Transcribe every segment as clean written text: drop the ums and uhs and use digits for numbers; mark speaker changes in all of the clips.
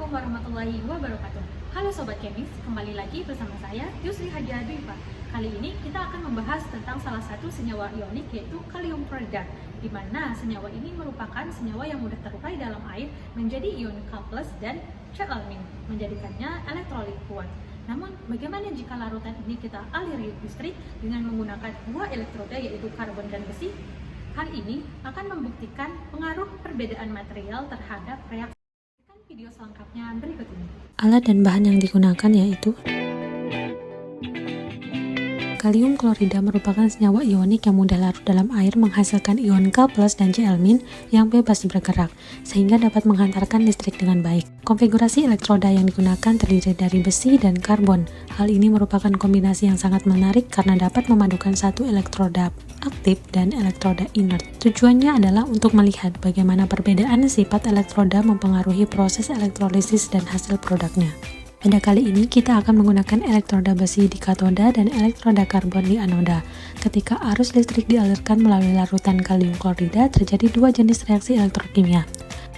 Speaker 1: Assalamualaikum warahmatullahi wabarakatuh. Halo Sobat Kemis, kembali lagi bersama saya Yusri Haja Dwipa. Kali ini kita akan membahas tentang salah satu senyawa ionik yaitu kalium klorida, di mana senyawa ini merupakan senyawa yang mudah terurai dalam air menjadi ion K+ dan Cl-, menjadikannya elektrolit kuat. Namun, bagaimana jika larutan ini kita aliri listrik dengan menggunakan dua elektroda yaitu karbon dan besi? Hal ini akan membuktikan pengaruh perbedaan material terhadap reaksi. Video selengkapnya berikut ini.
Speaker 2: Alat dan bahan yang digunakan yaitu kalium klorida merupakan senyawa ionik yang mudah larut dalam air menghasilkan ion K+ dan Cl- yang bebas bergerak, sehingga dapat menghantarkan listrik dengan baik. Konfigurasi elektroda yang digunakan terdiri dari besi dan karbon. Hal ini merupakan kombinasi yang sangat menarik karena dapat memadukan satu elektroda aktif dan elektroda inert. Tujuannya adalah untuk melihat bagaimana perbedaan sifat elektroda mempengaruhi proses elektrolisis dan hasil produknya. Pada kali ini kita akan menggunakan elektroda besi di katoda dan elektroda karbon di anoda. Ketika arus listrik dialirkan melalui larutan kalium klorida, terjadi dua jenis reaksi elektrokimia.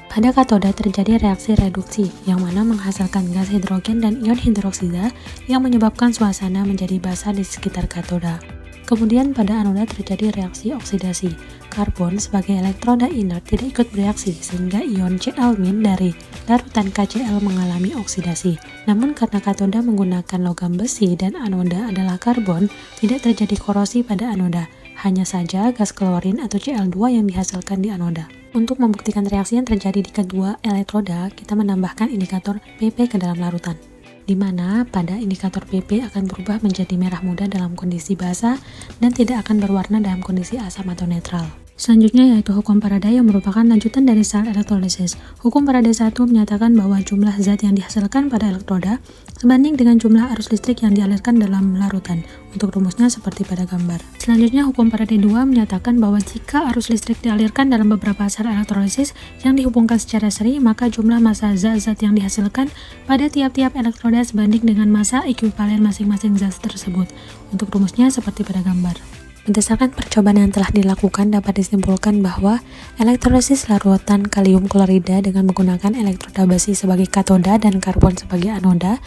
Speaker 2: Pada katoda terjadi reaksi reduksi, yang mana menghasilkan gas hidrogen dan ion hidroksida yang menyebabkan suasana menjadi basah di sekitar katoda. Kemudian pada anoda terjadi reaksi oksidasi. Karbon sebagai elektroda inert tidak ikut bereaksi sehingga ion Cl- dari larutan KCl mengalami oksidasi. Namun karena katoda menggunakan logam besi dan anoda adalah karbon, tidak terjadi korosi pada anoda. Hanya saja gas klorin atau Cl2 yang dihasilkan di anoda. Untuk membuktikan reaksi yang terjadi di kedua elektroda, kita menambahkan indikator PP ke dalam larutan, di mana pada indikator PP akan berubah menjadi merah muda dalam kondisi basah dan tidak akan berwarna dalam kondisi asam atau netral. Selanjutnya yaitu hukum Faraday yang merupakan lanjutan dari sel elektrolisis. Hukum Faraday 1 menyatakan bahwa jumlah zat yang dihasilkan pada elektroda sebanding dengan jumlah arus listrik yang dialirkan dalam larutan. Untuk rumusnya seperti pada gambar. Selanjutnya hukum Faraday 2 menyatakan bahwa jika arus listrik dialirkan dalam beberapa sel elektrolisis yang dihubungkan secara seri, maka jumlah massa zat-zat yang dihasilkan pada tiap-tiap elektroda sebanding dengan massa ekuivalen masing-masing zat tersebut. Untuk rumusnya seperti pada gambar. Berdasarkan percobaan yang telah dilakukan, dapat disimpulkan bahwa elektrolisis larutan kalium klorida dengan menggunakan elektroda besi sebagai katoda dan karbon sebagai anoda.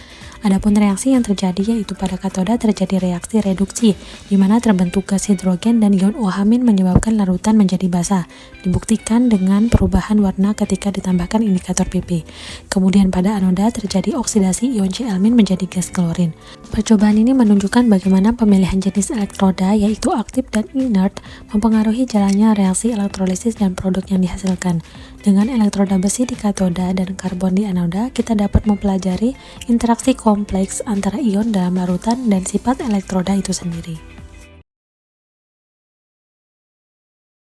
Speaker 2: Adapun reaksi yang terjadi yaitu pada katoda terjadi reaksi reduksi, di mana terbentuk gas hidrogen dan ion OH- menyebabkan larutan menjadi basah. Dibuktikan dengan perubahan warna ketika ditambahkan indikator PP. Kemudian pada anoda terjadi oksidasi ion Cl- menjadi gas klorin. Percobaan ini menunjukkan bagaimana pemilihan jenis elektroda yaitu aktif dan inert mempengaruhi jalannya reaksi elektrolisis dan produk yang dihasilkan. Dengan elektroda besi di katoda dan karbon di anoda, kita dapat mempelajari interaksi kompleks antara ion dalam larutan dan sifat elektroda itu sendiri.